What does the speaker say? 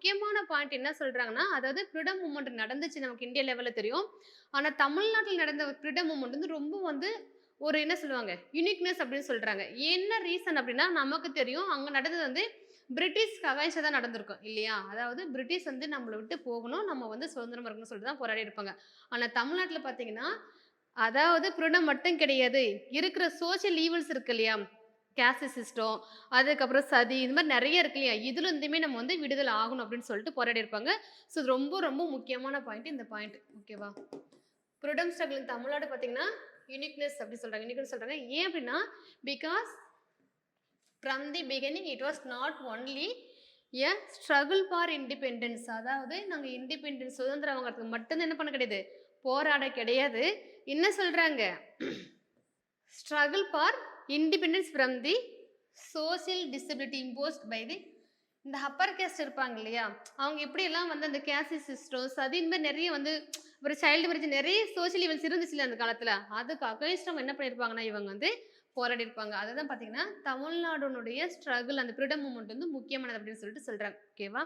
முக்கியமான பாயிண்ட் என்ன சொல்றாங்கன்னா, அதாவது ஃப்ரீடம் மூவ்மெண்ட் நடந்துச்சு நமக்கு இந்தியா லெவல்ல தெரியும். ஆனா தமிழ்நாட்டுல நடந்த ஃப்ரீடம் மூவ்மெண்ட் வந்து ரொம்ப வந்து ஒரு என்ன சொல்லுவாங்க, யுனிக்னெஸ் அப்படின்னு சொல்றாங்க. என்ன ரீசன் அப்படின்னா, நமக்கு தெரியும் அங்க நடந்தது வந்து பிரிட்டிஷ்க்கு அகைன்ஸ்டா தான் நடந்திருக்கும் இல்லையா? அதாவது பிரிட்டிஷ் வந்து நம்மள விட்டு போகணும், நம்ம வந்து சுதந்திரமா இருக்கணும்னு சொல்லிட்டு தான் போராடி இருப்பாங்க. ஆனா தமிழ்நாட்டுல பார்த்தீங்கன்னா, அதாவது ஃப்ரீடம் மட்டும் கிடையாது. இருக்கிற சோசியல் ஈவில்ஸ் இருக்கு இல்லையா? கேஸ்ட் சிஸ்டம், அதுக்கப்புறம் சதி, இது மாரி நெறைய இருக்கு இல்லையா? இதுல இருந்துமே நம்ம வந்து விடுதலை ஆகணும் அப்படின்னு சொல்லிட்டு போராடி இருப்பாங்க. ஸோ இது ரொம்ப ரொம்ப முக்கியமான பாயிண்ட் இந்த பாயிண்ட். ஓகேவா? ஃப்ரீடம் ஸ்ட்ரகிள் இன் தமிழ்நாடு பார்த்தீங்கன்னா, யுனிக்னெஸ் அப்படி சொல்றாங்க. யுனிக்னெஸ் சொல்றாங்க. ஏன் அப்படின்னா, because from the beginning it was not only a struggle for independence. அதாவது நாங்க இண்டிபெண்டன்ஸ் சுதந்திரம் வாங்குறதுக்கு மட்டும் தான் என்ன பண்ண கிடையாது, போராட கிடையாது. என்ன சொல்றாங்க? Struggle for independence from the social disability imposed by the இந்த அப்பர் கேஸ்ட் இருப்பாங்க இல்லையா? அவங்க எப்படியெல்லாம் வந்து அந்த கேஸ்ட் சிஸ்டம், சதி இந்த மாரி நெறைய வந்து ஒரு சைல்டு மேரேஜ் நெறைய சோசியல் ஈவென்ட்ஸ் இருந்துச்சுல்ல அந்த காலத்துல. அதுக்கு அகைன்ஸ்டா அவங்க என்ன பண்ணியிருப்பாங்கன்னா, இவங்க வந்து போராடியிருப்பாங்க. அதுதான் பார்த்தீங்கன்னா, தமிழ்நாடுனுடைய ஸ்ட்ரகிள் அந்த ஃப்ரீடம் மூவ்மெண்ட் வந்து முக்கியமானது அப்படின்னு சொல்லிட்டு சொல்றாங்க. ஓகேவா?